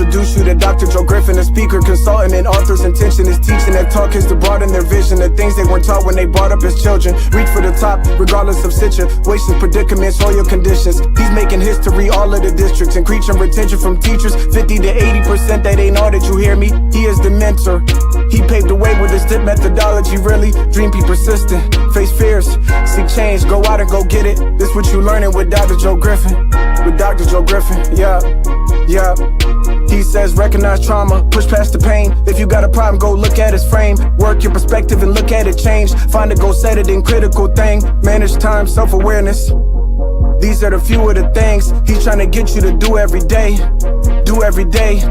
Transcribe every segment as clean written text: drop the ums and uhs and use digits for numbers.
introduce you to Dr. Joe Griffin, a speaker, consultant, and author's intention is teaching that talk is to broaden their vision. The things they weren't taught when they brought up as children. Reach for the top, regardless of situations, predicaments, or your conditions. He's making history, all of the districts, increasing retention from teachers, 50 to 80%. That ain't all that you hear me. He is the mentor. He paved the way with his tip methodology, really. Dream, be persistent, face fears, seek change, go out and go get it. This what you learning with Dr. Joe Griffin. With Dr. Joe Griffin, yeah. He says recognize trauma, push past the pain. If you got a problem, go look at his frame. Work your perspective and look at it change. Find a goal, set it in critical thing. Manage time, self-awareness. These are the few of the things he's trying to get you to do every day. Do every day.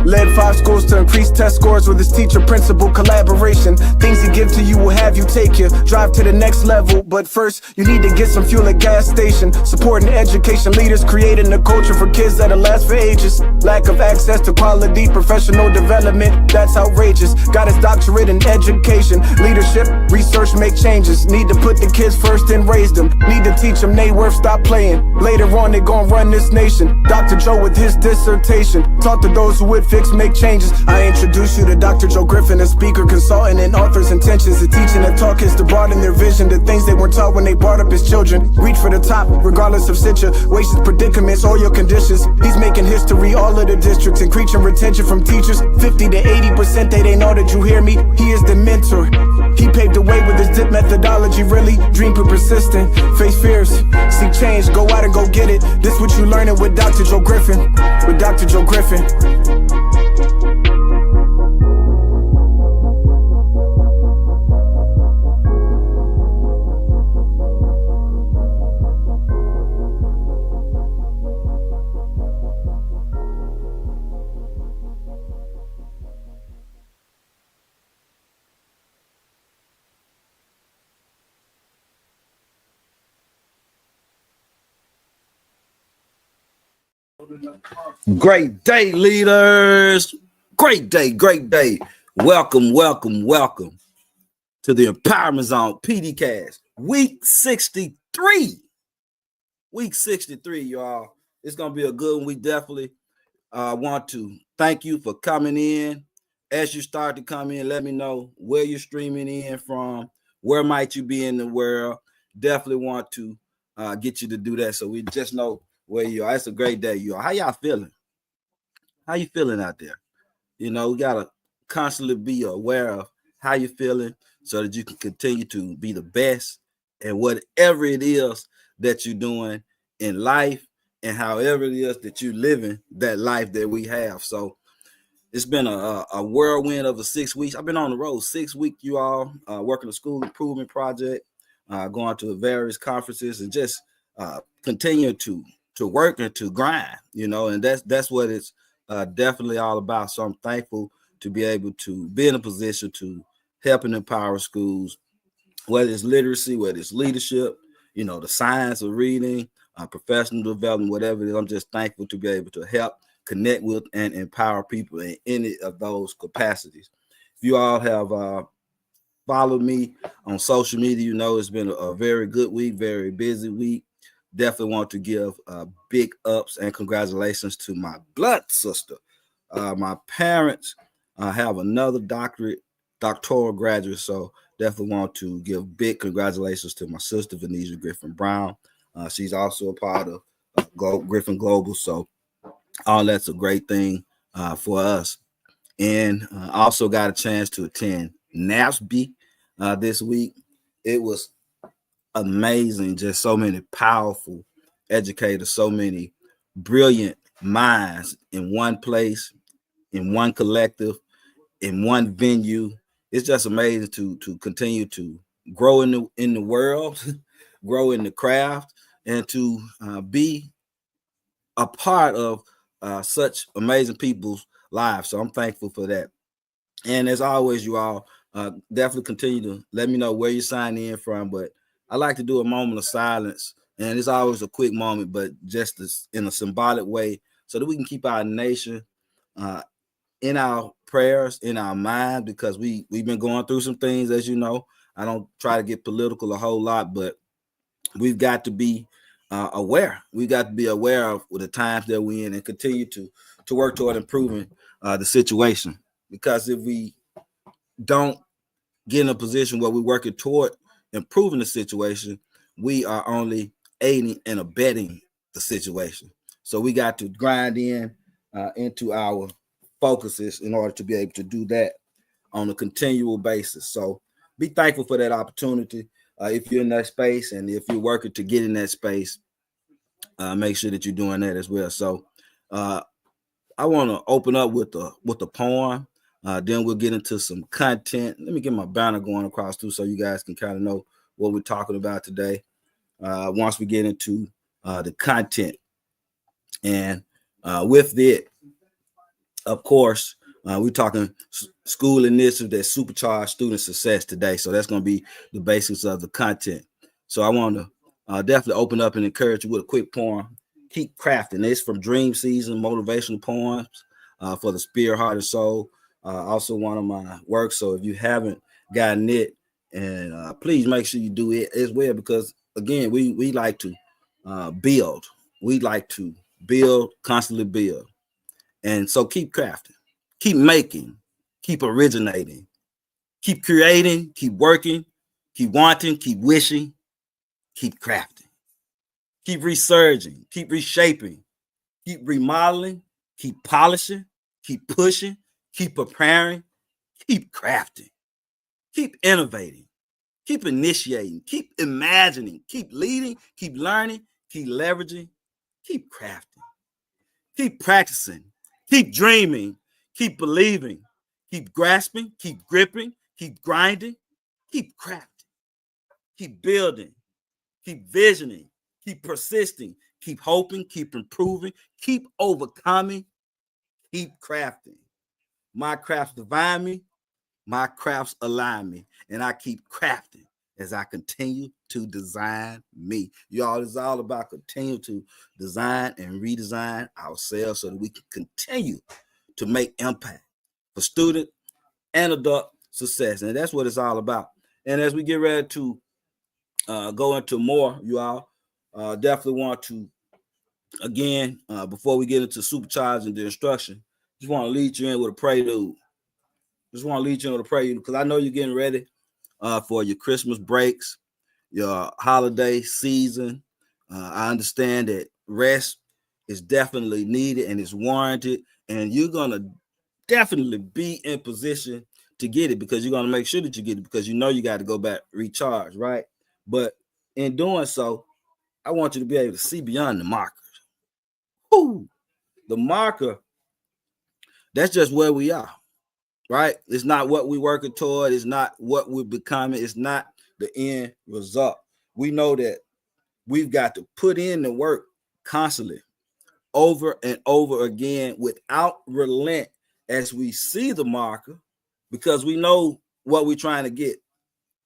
Led 5 schools to increase test scores with his teacher principal collaboration. Things he gives to you will have you take you drive to the next level. But first, you need to get some fuel at gas station. Supporting education leaders, creating a culture for kids that'll last for ages. Lack of access to quality professional development, that's outrageous. Got his doctorate in education, leadership, research, make changes. Need to put the kids first and raise them. Need to teach them they worth, stop playing. Later on, they gon' run this nation. Dr. Joe with his dissertation taught to those who would fix, make changes. I introduce you to Dr. Joe Griffin, a speaker, consultant, and author's intentions. The teaching and talk is to broaden their vision. The things they weren't taught when they brought up as children. Reach for the top, regardless of situations, predicaments, or your conditions. He's making history, all of the districts, increasing retention from teachers, 50 to 80%. They ain't all that you hear me. He is the mentor. He paved the way with his dip methodology, really. Dream, be persistent, face fears, seek change, go out and go get it. This what you learning with Dr. Joe Griffin. With Dr. Joe Griffin. Great day, leaders. Great day, great day. Welcome to the Empowerment Zone PDcast, week 63. Week 63, y'all. It's going to be a good one. We definitely want to thank you for coming in. As you start to come in, let me know where you're streaming in from. Where might you be in the world? Definitely want to get you to do that so we just know where you are. It's a great day, y'all. How y'all feeling? How you feeling out there? You know, we got to constantly be aware of how you're feeling so that you can continue to be the best and whatever it is that you're doing in life and however it is that you're living that life that we have. So it's been a whirlwind of the 6 weeks. I've been on the road 6 weeks, you all, working a school improvement project, going to various conferences and just continue to work and to grind, you know, and that's what it's definitely all about. So I'm thankful to be able to be in a position to help and empower schools, whether it's literacy, whether it's leadership, you know, the science of reading, professional development, whatever it is. I'm just thankful to be able to help connect with and empower people in any of those capacities. If you all have followed me on social media, you know it's been a very good week, very busy week. Definitely want to give big ups and congratulations to my blood sister. My parents have another doctoral graduate, so definitely want to give big congratulations to my sister, Venetia Griffin Brown. She's also a part of Griffin Global, so all that's a great thing for us. And also got a chance to attend NASB this week. It was amazing, just so many powerful educators, so many brilliant minds in one place, in one collective, in one venue. It's just amazing to continue to grow in the world, grow in the craft, and to be a part of such amazing people's lives. So I'm thankful for that. And as always, you all definitely continue to let me know where you're signing in from. But I like to do a moment of silence, and it's always a quick moment, but just in a symbolic way so that we can keep our nation in our prayers, in our mind, because we've been going through some things, as you know. I don't try to get political a whole lot, but we've got to be aware. We got to be aware of the times that we're in and continue to work toward improving the situation. Because if we don't get in a position where we're working toward improving the situation, we are only aiding and abetting the situation. So we got to grind into our focuses in order to be able to do that on a continual basis. So be thankful for that opportunity. If you're in that space and if you're working to get in that space, make sure that you're doing that as well. So I want to open up with a poem. Then we'll get into some content. Let me get my banner going across too, so you guys can kind of know what we're talking about today. Once we get into the content, and with it, of course, we're talking school initiative that supercharge student success today. So that's going to be the basics of the content. So I want to definitely open up and encourage you with a quick poem. Keep crafting. It's from Dream Season, motivational poems for the spirit, heart, and soul. Also one of my works. So if you haven't gotten it, and please make sure you do it as well, because again, we like to build. We like to build, constantly build. And so keep crafting, keep making, keep originating, keep creating, keep working, keep wanting, keep wishing, keep crafting, keep resurging, keep reshaping, keep remodeling, keep polishing, keep pushing, keep preparing, keep crafting, keep innovating, keep initiating, keep imagining, keep leading, keep learning, keep leveraging, keep crafting, keep practicing, keep dreaming, keep believing, keep grasping, keep gripping, keep grinding, keep crafting, keep building, keep visioning, keep persisting, keep hoping, keep improving, keep overcoming, keep crafting. My crafts divine me, my crafts align me, and I keep crafting as I continue to design me. Y'all, it's all about continue to design and redesign ourselves so that we can continue to make impact for student and adult success. And that's what it's all about. And as we get ready to go into more, you all definitely want to, again, before we get into supercharge and the instruction, just want to lead you in with a prelude. Just want to lead you in with a prelude because I know you're getting ready for your Christmas breaks, your holiday season. I understand that rest is definitely needed and is warranted, and you're going to definitely be in position to get it because you're going to make sure that you get it because you know you got to go back, recharge, right? But in doing so, I want you to be able to see beyond the markers. Woo! The marker, that's just where we are, right? It's not what we're working toward. It's not what we're becoming. It's not the end result. We know that we've got to put in the work constantly, over and over again, without relent as we see the marker, because we know what we're trying to get,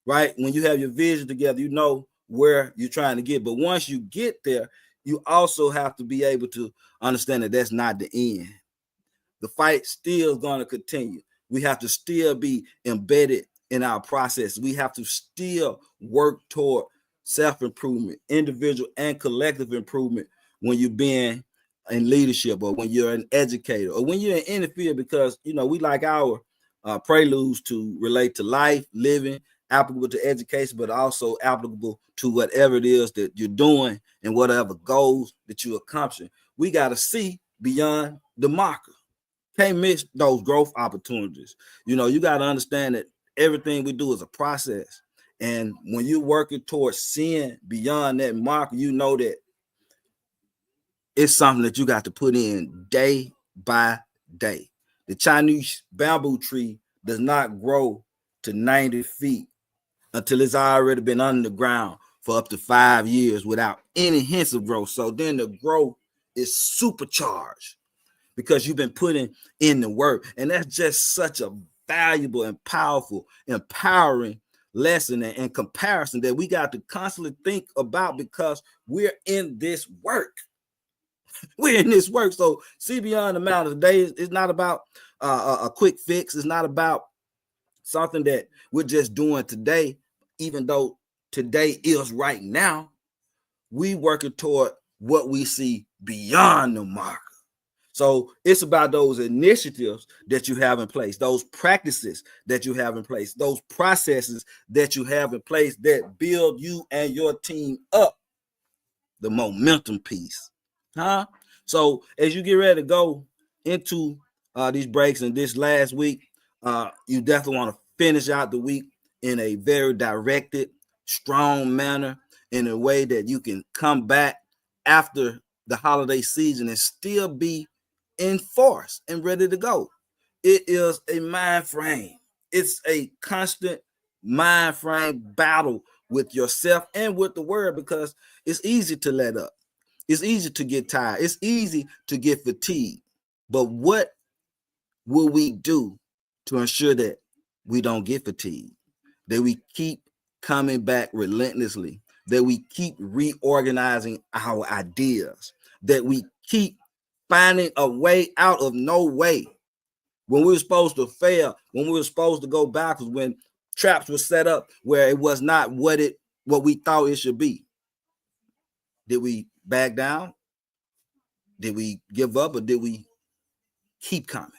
right? When you have your vision together, you know where you're trying to get. But once you get there, you also have to be able to understand that that's not the end. The fight still is going to continue. We have to still be embedded in our process. We have to still work toward self-improvement, individual and collective improvement when you're being in leadership or when you're an educator or when you're in any field, because, you know, we like our preludes to relate to life, living, applicable to education, but also applicable to whatever it is that you're doing and whatever goals that you're accomplishing. We got to see beyond the marker. Can't miss those growth opportunities. You know, you got to understand that everything we do is a process. And when you're working towards seeing beyond that marker, you know that it's something that you got to put in day by day. The Chinese bamboo tree does not grow to 90 feet until it's already been under the ground for up to 5 years without any hints of growth. So then the growth is supercharged because you've been putting in the work. And that's just such a valuable and powerful, empowering lesson and comparison that we got to constantly think about because we're in this work. We're in this work. So see beyond the mountains. Today it's not about a quick fix. It's not about something that we're just doing today, even though today is right now. we working toward what we see beyond the marker. So it's about those initiatives that you have in place, those practices that you have in place, those processes that you have in place that build you and your team up, the momentum piece. So as you get ready to go into these breaks and this last week, you definitely want to finish out the week in a very directed, strong manner, in a way that you can come back after the holiday season and still be in force and ready to go. It is a mind frame. It's a constant mind frame battle with yourself and with the world, because it's easy to let up. It's easy to get tired. It's easy to get fatigued. But what will we do to ensure that we don't get fatigued, that we keep coming back relentlessly, that we keep reorganizing our ideas, that we keep finding a way out of no way? When we were supposed to fail, when we were supposed to go backwards, when traps were set up where it was not what we thought it should be, did we back down? Did we give up, or did we keep coming?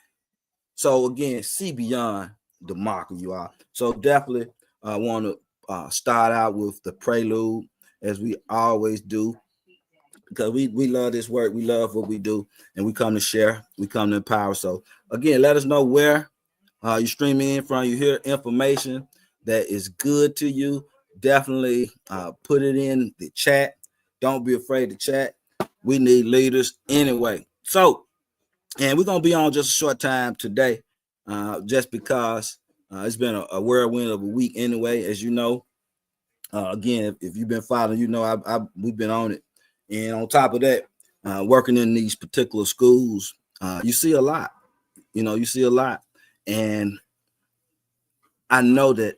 So again, see beyond the marker, you are. So definitely want to start out with the prelude, as we always do, because we love this work. We love what we do, and we come to share. We come to empower. So again, let us know where you stream in from. You hear information that is good to you. Definitely put it in the chat. Don't be afraid to chat. We need leaders anyway. So, and we're going to be on just a short time today, just because it's been a whirlwind of a week anyway, as you know. Again, if you've been following, you know we've been on it. And on top of that, working in these particular schools, you see a lot. You see a lot. And I know that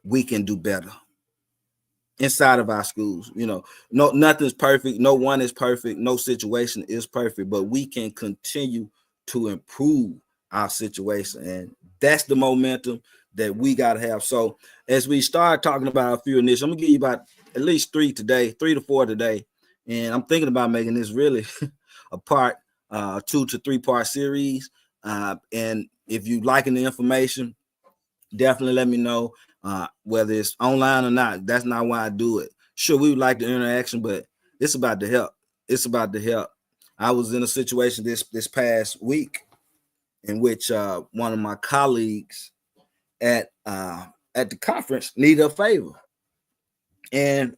we can do better inside of our schools. Nothing's perfect. No one is perfect. No situation is perfect, but we can continue to improve our situation. And that's the momentum that we got to have. So as we start talking about a few initiatives, I'm gonna give you about at least 3 to 4 today. And I'm thinking about making this really a part 2 to 3 part series. And if you liking the information, definitely let me know, whether it's online or not. That's not why I do it. Sure, we would like the interaction, but it's about the help. It's about the help. I was in a situation this past week in which one of my colleagues at the conference needed a favor, and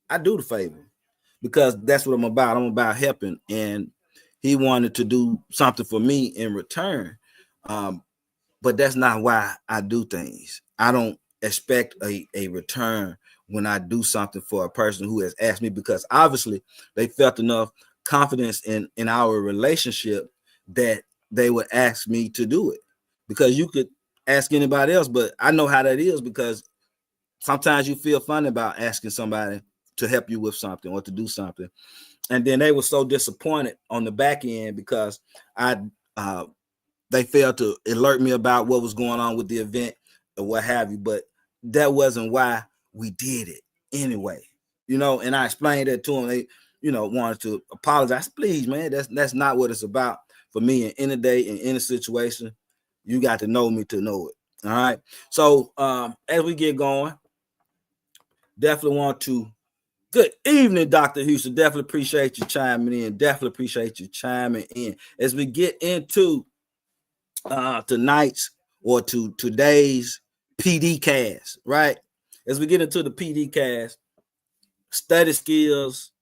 I do the favor because that's what I'm about. I'm about helping, and he wanted to do something for me in return. But that's not why I do things. I don't expect a return when I do something for a person who has asked me, because obviously they felt enough confidence in our relationship that they would ask me to do it. Because you could ask anybody else, but I know how that is, because sometimes you feel funny about asking somebody to help you with something or to do something. And then they were so disappointed on the back end because they failed to alert me about what was going on with the event or what have you. But that wasn't why we did it anyway. And I explained that to them. They, wanted to apologize. Please, man, that's not what it's about for me. In any day, in any situation, you got to know me to know it. All right. So as we get going, definitely want to. Good evening, Dr. Houston. Definitely appreciate you chiming in. Definitely appreciate you chiming in. As we get into tonight's or to today's PD cast, right? As we get into the PD cast, study skills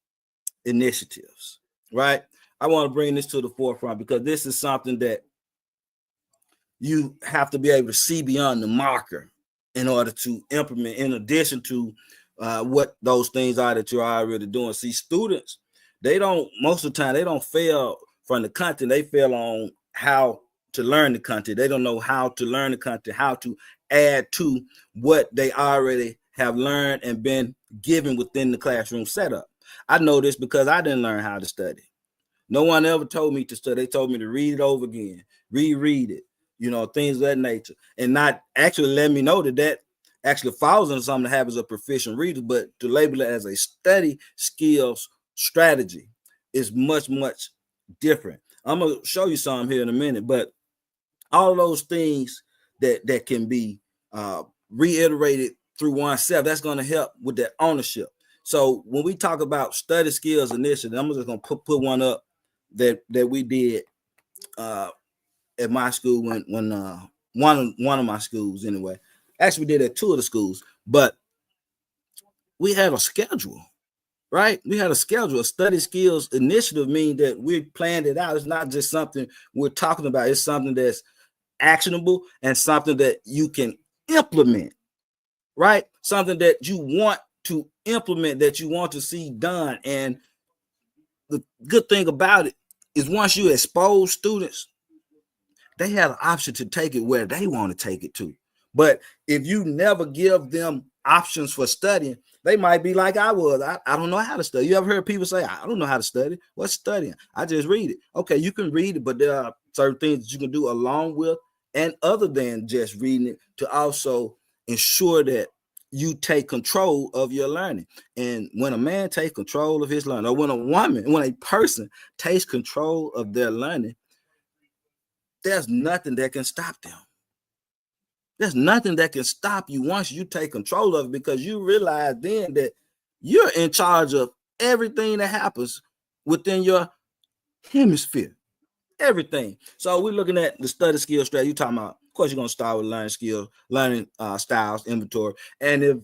initiatives, right? I want to bring this to the forefront because this is something that you have to be able to see beyond the marker in order to implement, in addition to what those things are that you're already doing. See, students, most of the time, they don't fail from the content. They fail on how to learn the content. They don't know how to learn the content, how to add to what they already have learned and been given within the classroom setup. I know this because I didn't learn how to study. No one ever told me to study. They told me to read it over again, reread it, things of that nature, and not actually let me know that actually falls into some of the habits of proficient readers, but to label it as a study skills strategy is much, much different. I'm going to show you some here in a minute, but all those things that can be reiterated through oneself, that's going to help with that ownership. So when we talk about study skills initiative, I'm just going to put one up that we did at my school when one of my schools anyway. Actually, we did at two of the schools, but we had a schedule, right? We had a schedule. A study skills initiative means that we planned it out. It's not just something we're talking about. It's something that's actionable and something that you can implement, right? Something that you want to implement, that you want to see done. And the good thing about it is once you expose students, they have an option to take it where they want to take it to. But if you never give them options for studying, they might be like I was. I don't know how to study. You ever heard people say, I don't know how to study? What's studying? I just read it. Okay, you can read it, but there are certain things that you can do along with and other than just reading it to also ensure that you take control of your learning. And when a man takes control of his learning, or when a person takes control of their learning, there's nothing that can stop them. There's nothing that can stop you once you take control of it, because you realize then that you're in charge of everything that happens within your hemisphere. Everything. So we're looking at the study skill strategy. You're talking about, of course, you're going to start with learning skills, learning styles, inventory. And of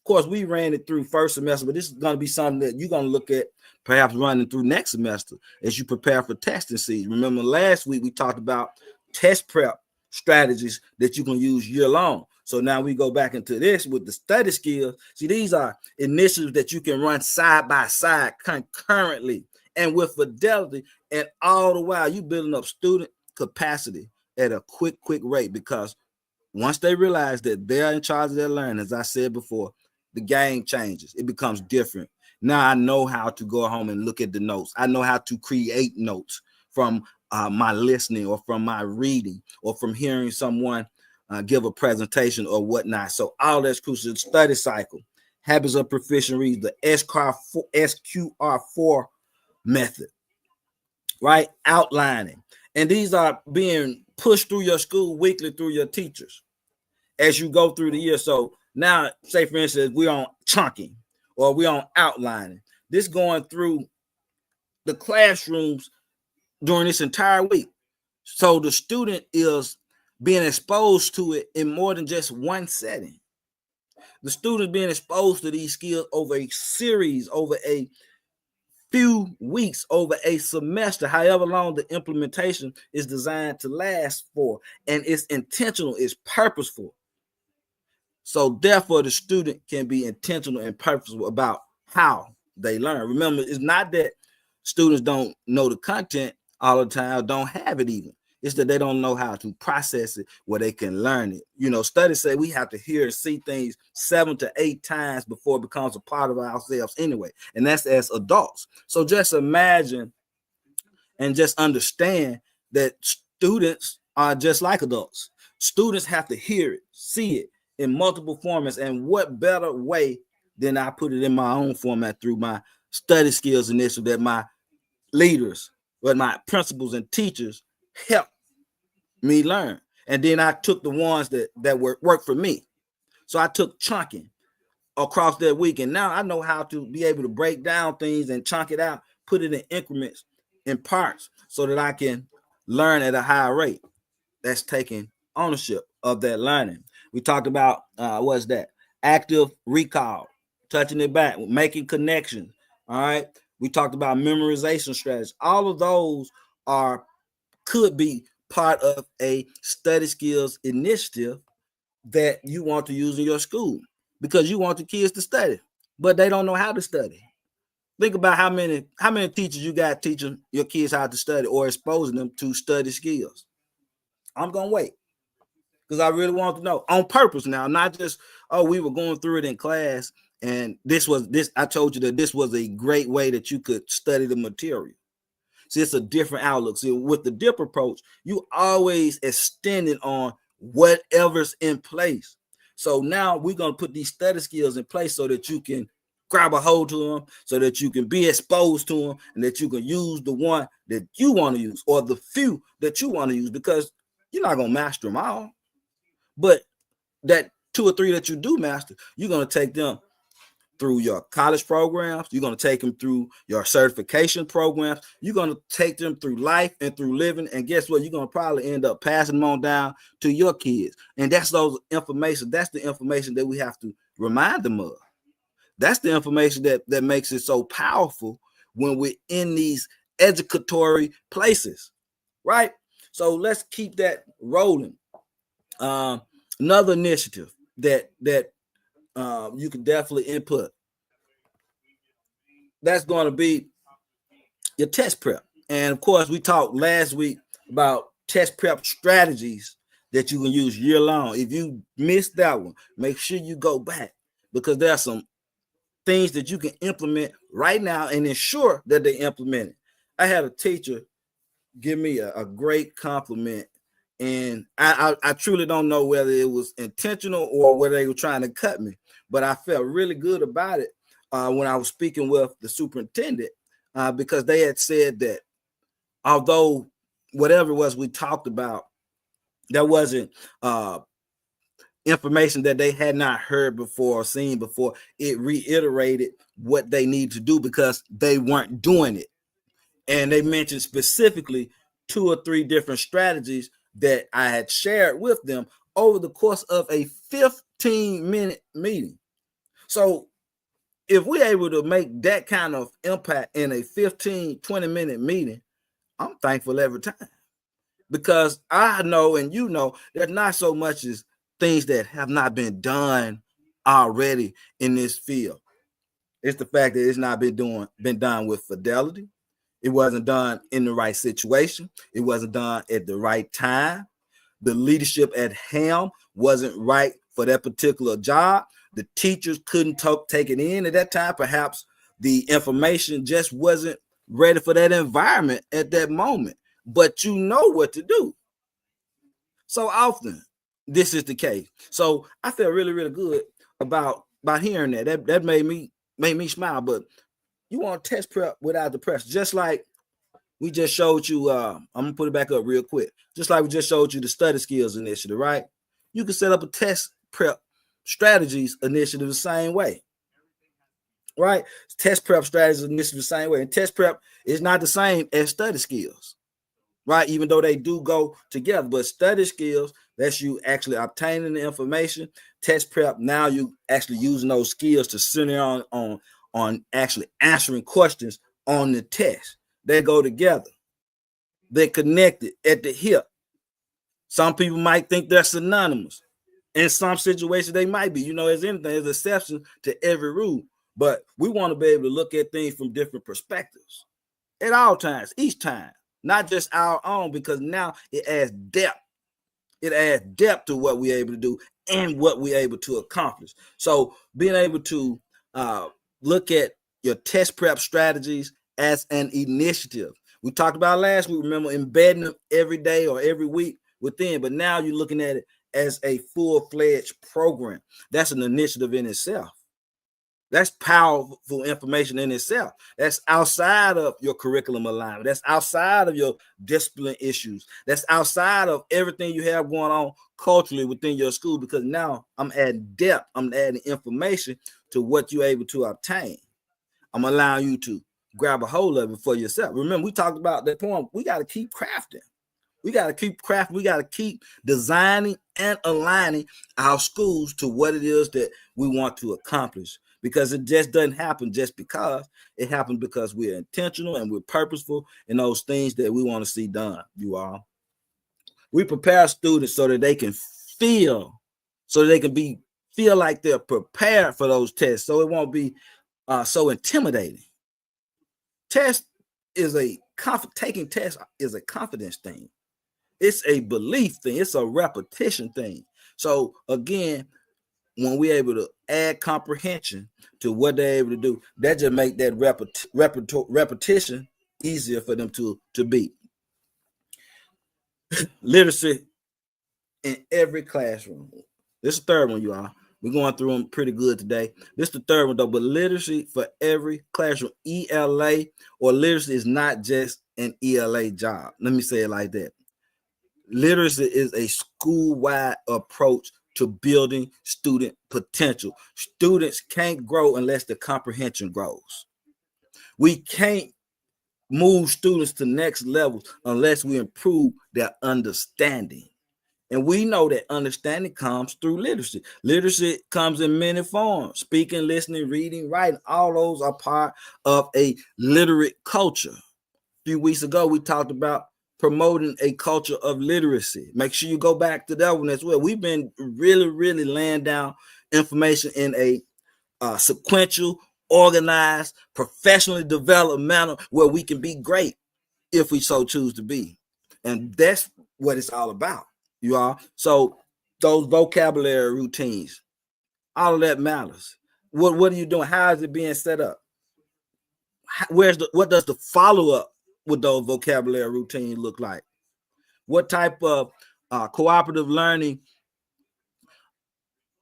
course, we ran it through first semester, but this is going to be something that you're going to look at perhaps running through next semester as you prepare for testing season. Remember last week we talked about test prep strategies that you can use year long. So now we go back into this with the study skills. See, these are initiatives that you can run side by side concurrently and with fidelity, and all the while you building up student capacity at a quick rate, because once they realize that they're in charge of their learning, as I said before, the game changes. It becomes different. Now I know how to go home and look at the notes. I know how to create notes from my listening or from my reading or from hearing someone give a presentation or whatnot. So all that's crucial. Study cycle, habits of proficient reading, the SQR4 method, right? Outlining. And these are being pushed through your school weekly through your teachers as you go through the year. So now, say for instance, we're on chunking or we're on outlining. This going through the classrooms during this entire week. So the student is being exposed to it in more than just one setting. The student being exposed to these skills over a series, over a few weeks, over a semester, however long the implementation is designed to last for. And it's intentional, it's purposeful. So therefore, the student can be intentional and purposeful about how they learn. Remember, it's not that students don't know the content all the time, don't have it even. It's that they don't know how to process it where they can learn it. You know, studies say we have to hear and see things 7 to 8 times before it becomes a part of ourselves anyway. And that's as adults. So just imagine and just understand that students are just like adults. Students have to hear it, see it in multiple formats. And what better way than I put it in my own format through my study skills initiative that my leaders, but my principals and teachers helped me learn. And then I took the ones that worked for me. So I took chunking across that week. And now I know how to be able to break down things and chunk it out, put it in increments, in parts, so that I can learn at a higher rate. That's taking ownership of that learning. We talked about what's that? Active recall, touching it back, making connections. All right. We talked about memorization strategies. All of those could be part of a study skills initiative that you want to use in your school, because you want the kids to study, but they don't know how to study. Think about how many teachers you got teaching your kids how to study or exposing them to study skills. I'm gonna wait because I really want to know on purpose now, not just, oh, we were going through it in class and I told you that this was a great way that you could study the material. See, it's a different outlook. See, with the dip approach, you always extend it on whatever's in place. So now we're going to put these study skills in place so that you can grab a hold to them, so that you can be exposed to them, and that you can use the one that you want to use or the few that you want to use, because you're not going to master them all. But that 2 or 3 that you do master, you're going to take them through your college programs. You're going to take them through your certification programs. You're going to take them through life and through living. And guess what? You're going to probably end up passing them on down to your kids. And that's those information. That's the information that we have to remind them of. That's the information that makes it so powerful when we're in these educatory places, right? So let's keep that rolling. Another initiative that you can definitely input, that's going to be your test prep. And of course, we talked last week about test prep strategies that you can use year long. If you missed that one, make sure you go back, because there are some things that you can implement right now and ensure that they implement it. I had a teacher give me a great compliment, and I truly don't know whether it was intentional or whether they were trying to cut me, but I felt really good about it when I was speaking with the superintendent, because they had said that although whatever it was we talked about, there wasn't information that they had not heard before or seen before. It reiterated what they need to do because they weren't doing it. And they mentioned specifically 2 or 3 different strategies that I had shared with them over the course of a 15-minute meeting. So if we're able to make that kind of impact in a 15-20-minute meeting, I'm thankful every time, because I know, and you know, there's not so much as things that have not been done already in this field. It's the fact that it's not been done with fidelity. It wasn't done in the right situation. It wasn't done at the right time. The leadership at helm wasn't right for that particular job. The teachers couldn't take it in at that time. Perhaps the information just wasn't ready for that environment at that moment. But you know what to do. So often, this is the case. So I feel really, really good about hearing that. That made me smile. But you want to test prep without the pressure, just like we just showed you. I'm gonna put it back up real quick. Just like we just showed you the study skills initiative, right? You can set up a test prep strategies initiative the same way, right? Test prep strategies initiative the same way. And test prep is not the same as study skills, right? Even though they do go together, but study skills, that's you actually obtaining the information. Test prep, now you actually using those skills to center on actually answering questions on the test. They go together. They're connected at the hip. Some people might think they're synonymous. In some situations, they might be. You know, as anything, there's exceptions to every rule. But we want to be able to look at things from different perspectives at all times, each time, not just our own, because now it adds depth. It adds depth to what we're able to do and what we're able to accomplish. So being able to look at your test prep strategies as an initiative. We talked about last week, remember, embedding them every day or every week within, but now you're looking at it as a full-fledged program. That's an initiative in itself. That's powerful information in itself. That's outside of your curriculum alignment. That's outside of your discipline issues. That's outside of everything you have going on culturally within your school, because now I'm adding depth. I'm adding information to what you're able to obtain. I'm allowing you to grab a hold of it for yourself. Remember, we talked about that point. We got to keep crafting. We got to keep crafting. We got to keep designing and aligning our schools to what it is that we want to accomplish. Because it just doesn't happen just because. It happens because we're intentional and we're purposeful in those things that we want to see done, you all. We prepare students so that they can feel like they're prepared for those tests, so it won't be so intimidating. Taking tests is a confidence thing. It's a belief thing. It's a repetition thing. So again, when we're able to add comprehension to what they're able to do, that just make that repetition easier for them to beat. Literacy in every classroom. This is the third one, you all. We're going through them pretty good today. This is the third one, though. But literacy for every classroom, ELA or literacy is not just an ELA job. Let me say it like that. Literacy is a school-wide approach to building student potential. Students can't grow unless the comprehension grows. We can't move students to next levels unless we improve their understanding. And we know that understanding comes through literacy. Literacy comes in many forms: speaking, listening, reading, writing. All those are part of a literate culture. A few weeks ago, we talked about promoting a culture of literacy. Make sure you go back to that one as well. We've been really laying down information in a sequential, organized, professionally developed manner where we can be great if we so choose to be. And that's what it's all about, you all. So those vocabulary routines, all of that matters. What are you doing? How is it being set up? What does the follow-up with those vocabulary routines look like? What type of cooperative learning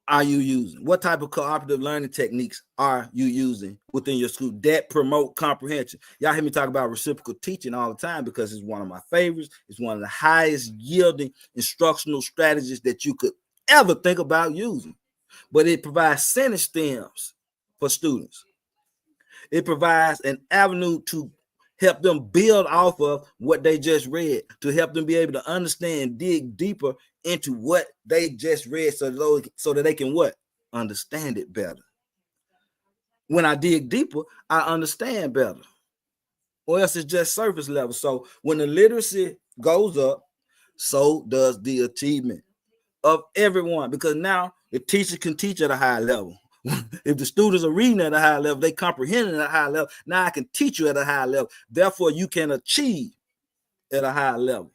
are you using? What type of cooperative learning techniques are you using within your school that promote comprehension? Y'all hear me talk about reciprocal teaching all the time because it's one of my favorites. It's one of the highest yielding instructional strategies that you could ever think about using. But it provides sentence stems for students. It provides an avenue to help them build off of what they just read, to help them be able to understand and dig deeper into what they just read so that they can what? Understand it better. When I dig deeper, I understand better. Or else it's just surface level. So when the literacy goes up, so does the achievement of everyone, because now the teacher can teach at a high level. If the students are reading at a high level, they comprehend at a high level. Now I can teach you at a high level. Therefore, you can achieve at a high level.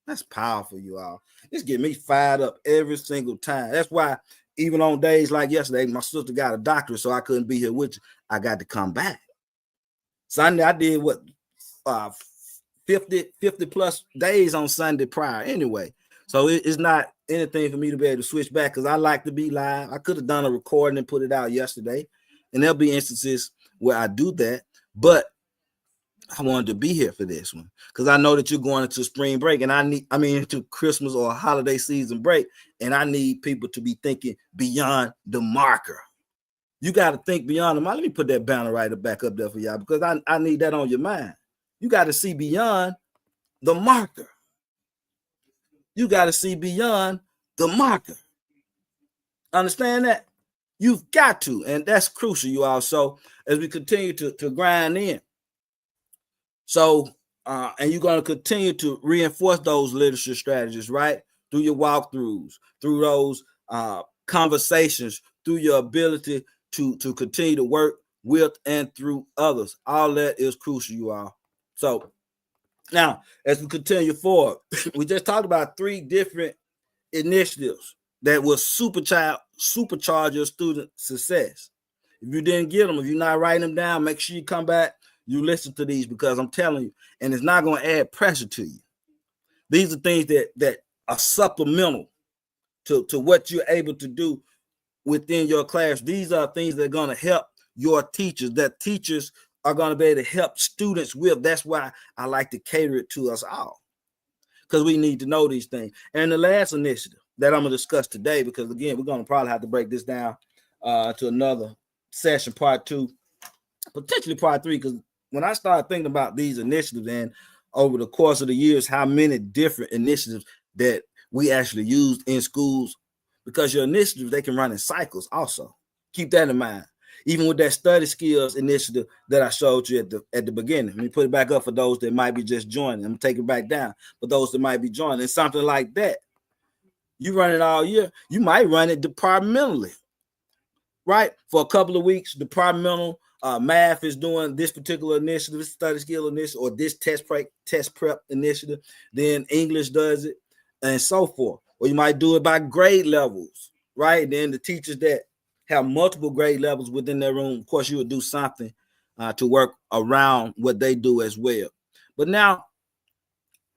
That's powerful, you all. This get me fired up every single time. That's why even on days like yesterday, my sister got a doctorate, so I couldn't be here with you. I got to come back. Sunday, I did what 50 plus days on Sunday prior anyway. So it's not anything for me to be able to switch back because I like to be live. I could have done a recording and put it out yesterday, and there'll be instances where I do that, but I wanted to be here for this one because I know that you're going into spring break, and into Christmas or holiday season break, and I need people to be thinking beyond the marker. You got to think beyond the marker. Let me put that banner right back up there for y'all because I need that on your mind. You got to see beyond the marker. You got to see beyond the marker. Understand that? You've got to, and that's crucial, you all. So as we continue to grind in, so and you're going to continue to reinforce those literature strategies, right? Through your walkthroughs, through those conversations, through your ability to continue to work with and through others. All that is crucial, you all. So now, as we continue forward, we just talked about 3 different initiatives that will supercharge your student success. If you didn't get them, if you're not writing them down, make sure you come back, you listen to these because I'm telling you, and it's not going to add pressure to you. These are things that are supplemental to what you're able to do within your class. These are things that are going to help your teachers, that teachers are going to be able to help students with. That's why I like to cater it to us all, because we need to know these things. And the last initiative that I'm going to discuss today, because again, we're going to probably have to break this down to another session, part 2, potentially part 3, because when I started thinking about these initiatives and over the course of the years, how many different initiatives that we actually used in schools, because your initiatives, they can run in cycles also. Keep that in mind. Even with that study skills initiative that I showed you at the beginning. Let me put it back up for those that might be just joining. I'm going to take it back down for those that might be joining. It's something like that. You run it all year. You might run it departmentally, right? For a couple of weeks, departmental math is doing this particular initiative, this study skill initiative, or this test prep initiative. Then English does it, and so forth. Or you might do it by grade levels, right? Then the teachers that have multiple grade levels within their room, of course, you would do something to work around what they do as well. But now,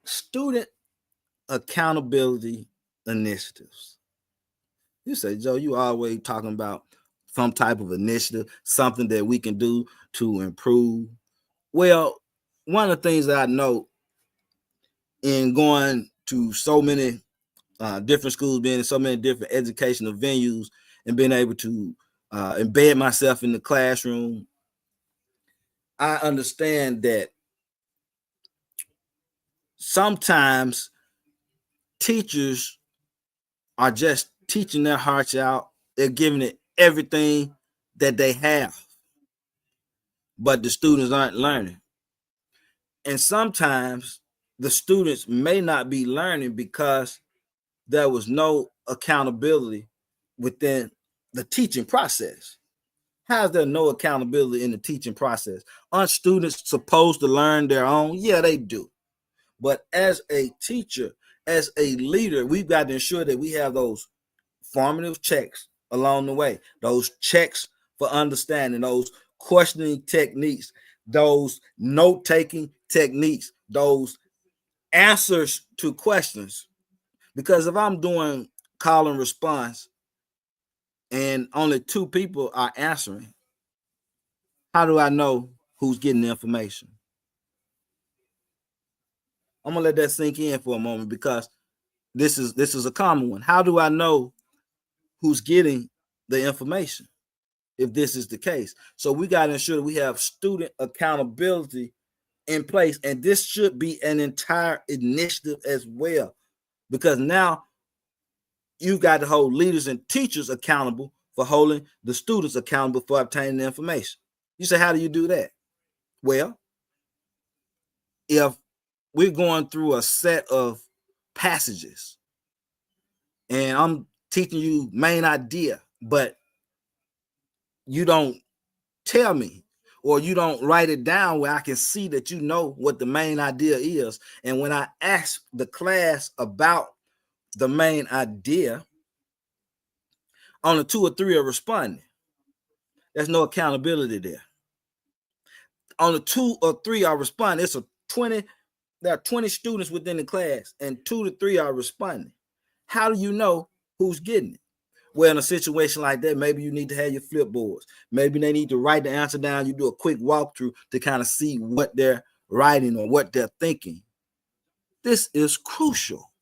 student accountability initiatives. You say, Joe, you always talking about some type of initiative, something that we can do to improve. Well, one of the things that I know in going to so many different schools, being in so many different educational venues, and being able to embed myself in the classroom, I understand that sometimes teachers are just teaching their hearts out. They're giving it everything that they have, but the students aren't learning. And sometimes the students may not be learning because there was no accountability within the teaching process. How is there no accountability in the teaching process? Aren't students supposed to learn their own? Yeah, they do. But as a teacher, as a leader, we've got to ensure that we have those formative checks along the way, those checks for understanding, those questioning techniques, those note-taking techniques, those answers to questions. Because if I'm doing call and response and only 2 people are answering, how do I know who's getting the information? I'm gonna let that sink in for a moment, because this is a common one. How do I know who's getting the information if this is the case? So we got to ensure that we have student accountability in place, and this should be an entire initiative as well, because now you got to hold leaders and teachers accountable for holding the students accountable for obtaining the information. You say, how do you do that? Well, if we're going through a set of passages and I'm teaching you main idea, but you don't tell me, or you don't write it down where I can see that you know what the main idea is. And when I ask the class about the main idea, only 2 or 3 are responding. There's no accountability there. Only 2 or 3 are responding. There are 20 students within the class, and 2 to 3 are responding. How do you know who's getting it? Well, in a situation like that, maybe you need to have your flipboards. Maybe they need to write the answer down. You do a quick walkthrough to kind of see what they're writing or what they're thinking. This is crucial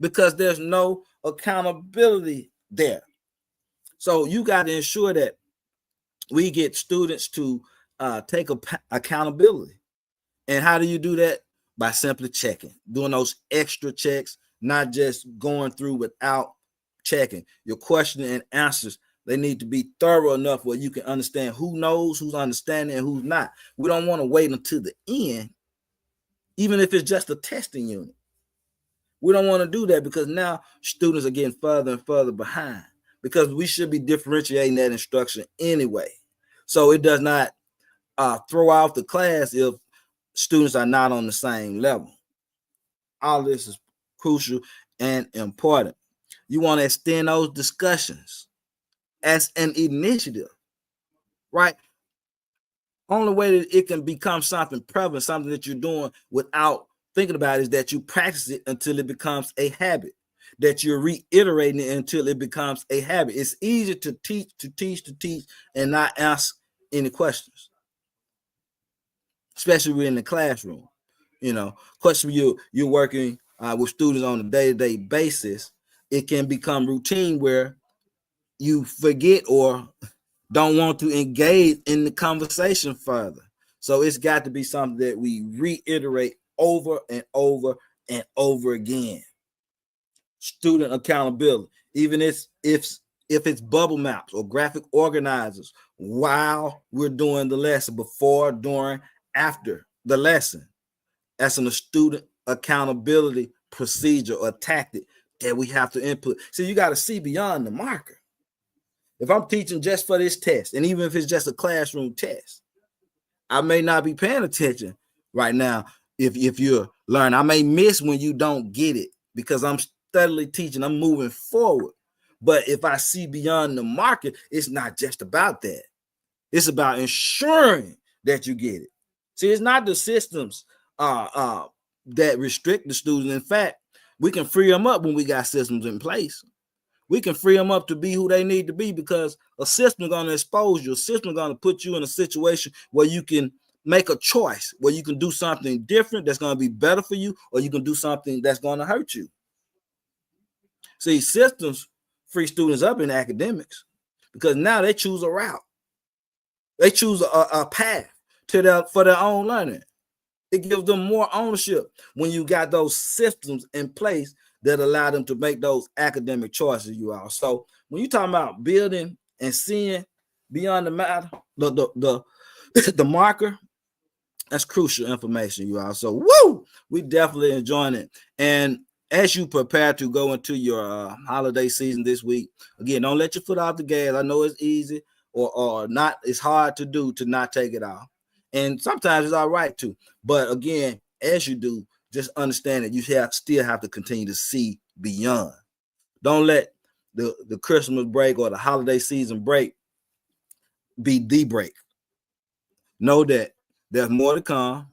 because there's no accountability there. So you got to ensure that we get students to take accountability. And how do you do that? By simply checking, doing those extra checks, not just going through without checking. Your question and answers, they need to be thorough enough where you can understand who knows, who's understanding, and who's not. We don't want to wait until the end, even if it's just a testing unit. We don't want to do that, because now students are getting further and further behind, because we should be differentiating that instruction anyway. So it does not throw off the class if students are not on the same level. All this is crucial and important. You want to extend those discussions as an initiative, right? Only way that it can become something prevalent, something that you're doing without thinking about it, is that you practice it until it becomes a habit, that you're reiterating it until it becomes a habit. It's easy to teach, and not ask any questions, especially when in the classroom. You know, question you're working with students on a day-to-day basis, it can become routine where you forget or don't want to engage in the conversation further. So it's got to be something that we reiterate over and over and over again. Student accountability, even if it's bubble maps or graphic organizers while we're doing the lesson, before, during, after the lesson. That's a student accountability procedure or tactic that we have to input. So you got to see beyond the marker. If I'm teaching just for this test, and even if it's just a classroom test, I may not be paying attention right now. If you're learning, I may miss when you don't get it, because I'm steadily teaching, I'm moving forward. But if I see beyond the marker, it's not just about that. It's about ensuring that you get it. See, it's not the systems that restrict the students. In fact, we can free them up when we got systems in place. We can free them up to be who they need to be, because a system is going to expose you. A system is going to put you in a situation where you can make a choice, where you can do something different that's going to be better for you, or you can do something that's going to hurt you. See, systems free students up in academics because now they choose a route. They choose a path for their own learning. It gives them more ownership when you got those systems in place that allow them to make those academic choices, you all. So when you talking about building and seeing beyond the matter, the marker, that's crucial information, you all. So woo, we definitely enjoying it. And as you prepare to go into your holiday season this week, again, don't let your foot off the gas. I know it's easy or not. It's hard to do to not take it off. And sometimes it's all right too. But again, as you do, just understand that you still have to continue to see beyond. Don't let the Christmas break or the holiday season break be the break. Know that there's more to come.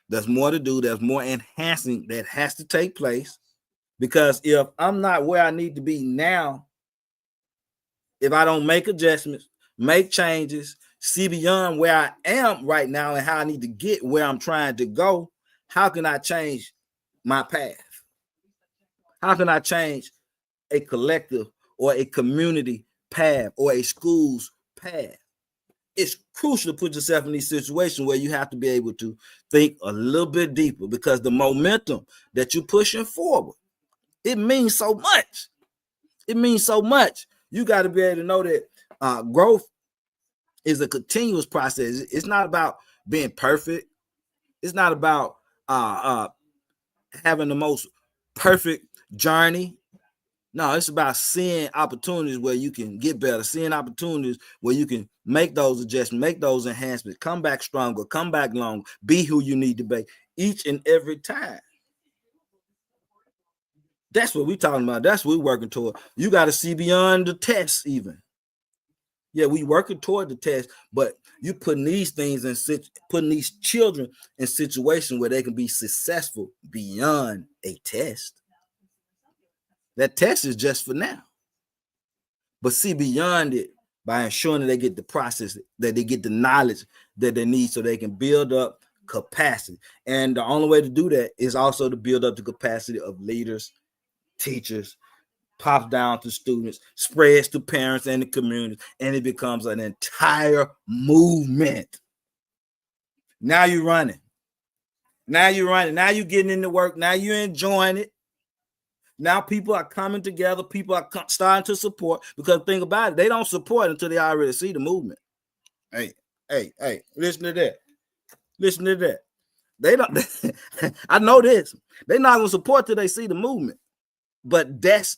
There's more to do. There's more enhancing that has to take place. Because if I'm not where I need to be now, if I don't make adjustments, make changes, see beyond where I am right now and how I need to get where I'm trying to go, how can I change my path? How can I change a collective or a community path or a school's path? It's crucial to put yourself in these situations where you have to be able to think a little bit deeper, because the momentum that you're pushing forward, it means so much. It means so much. You got to be able to know that growth is a continuous process. It's not about being perfect. It's not about having the most perfect journey. No, it's about seeing opportunities where you can get better, seeing opportunities where you can make those adjustments, make those enhancements, come back stronger, come back longer, be who you need to be each and every time. That's what we're talking about. That's what we're working toward. You got to see beyond the test even. Yeah, we working toward the test, but you putting these things putting these children in situations where they can be successful beyond a test. That test is just for now. But see beyond it by ensuring that they get the process, that they get the knowledge that they need so they can build up capacity. And the only way to do that is also to build up the capacity of leaders, teachers, pops down to students, spreads to parents and the community, and it becomes an entire movement. Now you're running. Now you're running. Now you're getting into work. Now you're enjoying it. Now people are coming together. People are starting to support, because think about it, they don't support until they already see the movement. Hey, listen to that. Listen to that. They don't. I know this. They're not going to support till they see the movement. But that's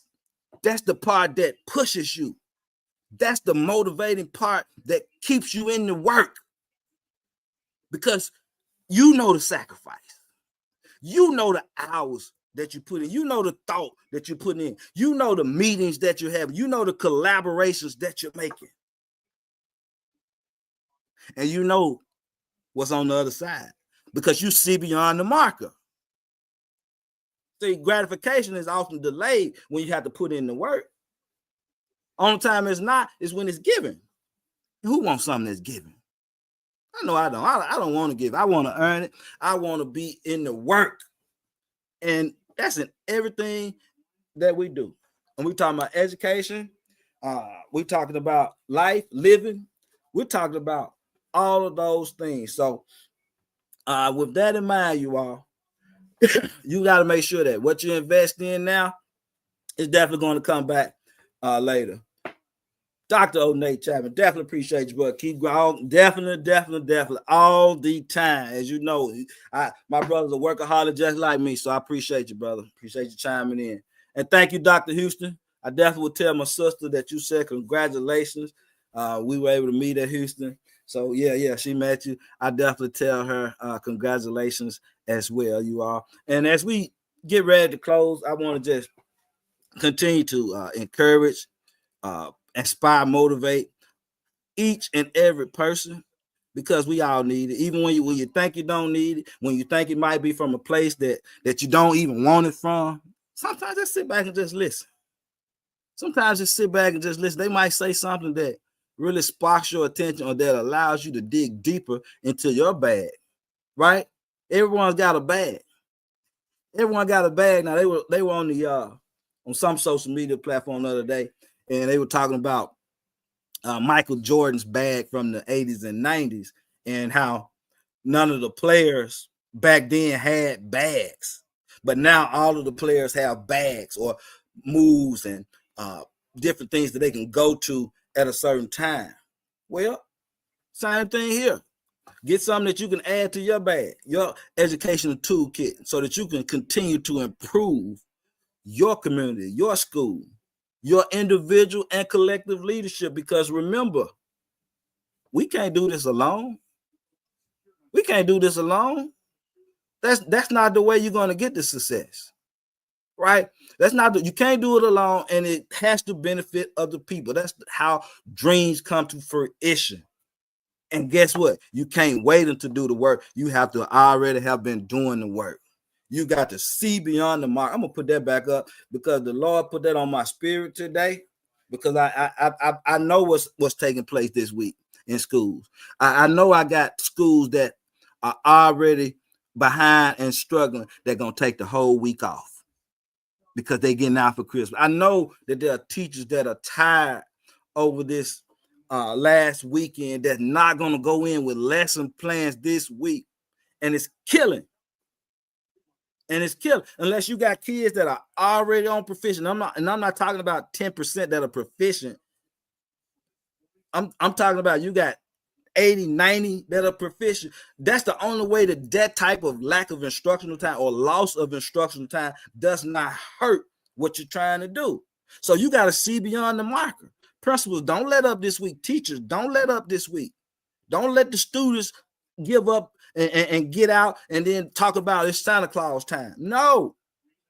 the part that pushes you. That's the motivating part that keeps you in the work, because you know the sacrifice. You know the hours that you put in. You know the thought that you put in. You know the meetings that you have. You know the collaborations that you're making. And you know what's on the other side, because you see beyond the marker. See, gratification is often delayed when you have to put in the work. Only time it's not is when it's given. Who wants something that's given? I know I don't. I don't want to give. I want to earn it. I want to be in the work. And that's in everything that we do. And we're talking about education. We're talking about life, living. We're talking about all of those things. So with that in mind, you all, you got to make sure that what you invest in now is definitely going to come back later. Dr. O'Nate Chapman, definitely appreciate you, but keep going. Definitely all the time. As you know, my brother's a workaholic just like me, so I appreciate you, brother. Appreciate you chiming in. And thank you, Dr. Houston. I definitely would tell my sister that you said congratulations. We were able to meet at Houston. So, yeah, she met you. I definitely tell her congratulations as well, you all. And as we get ready to close, I want to just continue to encourage, inspire, motivate each and every person, because we all need it. Even when you think you don't need it, when you think it might be from a place that you don't even want it from, sometimes just sit back and just listen. Sometimes just sit back and just listen. They might say something that really sparks your attention or that allows you to dig deeper into your bag, right? Everyone's got a bag. Everyone got a bag. Now they were on the on some social media platform the other day, and they were talking about Michael Jordan's bag from the 80s and 90s and how none of the players back then had bags, but now all of the players have bags or moves and different things that they can go to at a certain time. Well, same thing here. Get something that you can add to your bag, your educational toolkit, so that you can continue to improve your community, your school, your individual and collective leadership. Because remember, we can't do this alone. We can't do this alone. That's not the way you're going to get the success, right? That's not you can't do it alone, and it has to benefit other people. That's how dreams come to fruition. And guess what? You can't wait until do the work. You have to already have been doing the work. You got to see beyond the mark. I'm gonna put that back up because the Lord put that on my spirit today. Because I know what's taking place this week in schools. I know I got schools that are already behind and struggling. They're gonna take the whole week off because they're getting out for Christmas. I know that there are teachers that are tired over this last weekend that's not going to go in with lesson plans this week, and it's killing. Unless you got kids that are already on proficient. I'm not talking about 10% that are proficient. I'm talking about you got 80, 90 that are proficient. That's the only way that type of lack of instructional time or loss of instructional time does not hurt what you're trying to do. So you got to see beyond the marker. Principals, don't let up this week. Teachers, don't let up this week. Don't let the students give up and get out and then talk about it's Santa Claus time. No,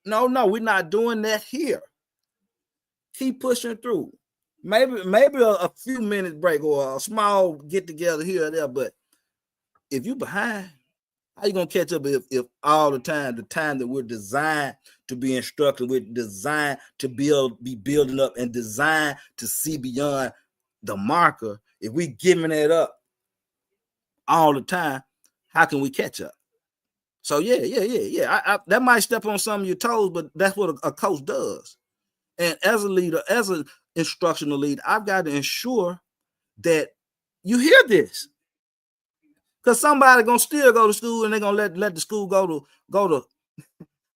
we're not doing that here. Keep pushing through. Maybe a few minutes break or a small get together here or there. But if you're behind, how you gonna catch up if all the time that we're designed to be instructed, we're designed to be building up and designed to see beyond the marker. If we giving that up all the time, how can we catch up? So yeah. I that might step on some of your toes, but that's what a coach does. And as a leader, as an instructional leader, I've got to ensure that you hear this. Because somebody gonna still go to school and they're gonna let the school go to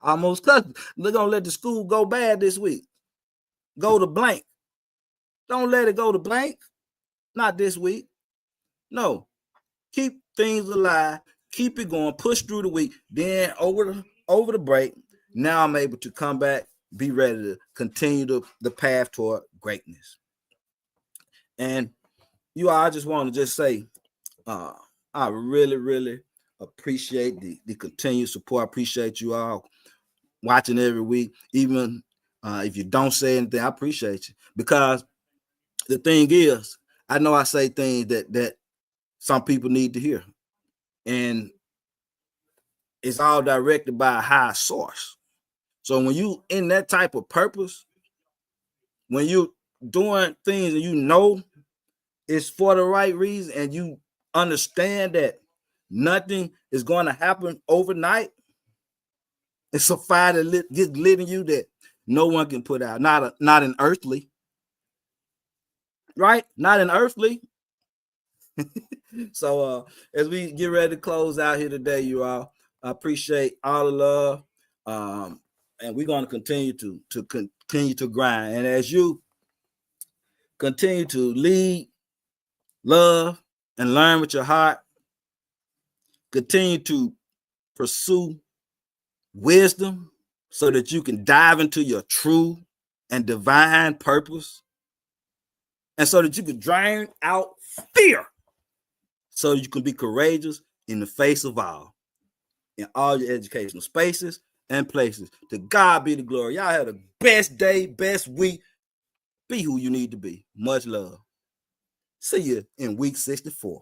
almost cut. They're gonna let the school go bad this week. Go to blank. Don't let it go to blank. Not this week. No. Keep things alive. Keep it going. Push through the week. Then over the break, now I'm able to come back, be ready to continue the path toward greatness. And I just want to just say, I really, really appreciate the continued support. I appreciate you all watching every week. Even if you don't say anything, I appreciate you. Because the thing is, I know I say things that some people need to hear. And it's all directed by a high source. So when you in that type of purpose, when you doing things and you know it's for the right reason and you understand that nothing is going to happen overnight, it's a fire that gets lit in you that no one can put out. Not an earthly, right? Not an earthly. So as we get ready to close out here today, you all, I appreciate all the love, and we're going to continue to grind. And as you continue to lead, love, and learn with your heart, continue to pursue wisdom so that you can dive into your true and divine purpose, and so that you can drain out fear so you can be courageous in the face of all, in all your educational spaces and places. To God be the glory. Y'all have the best day, best week. Be who you need to be. Much love. See you in week 64.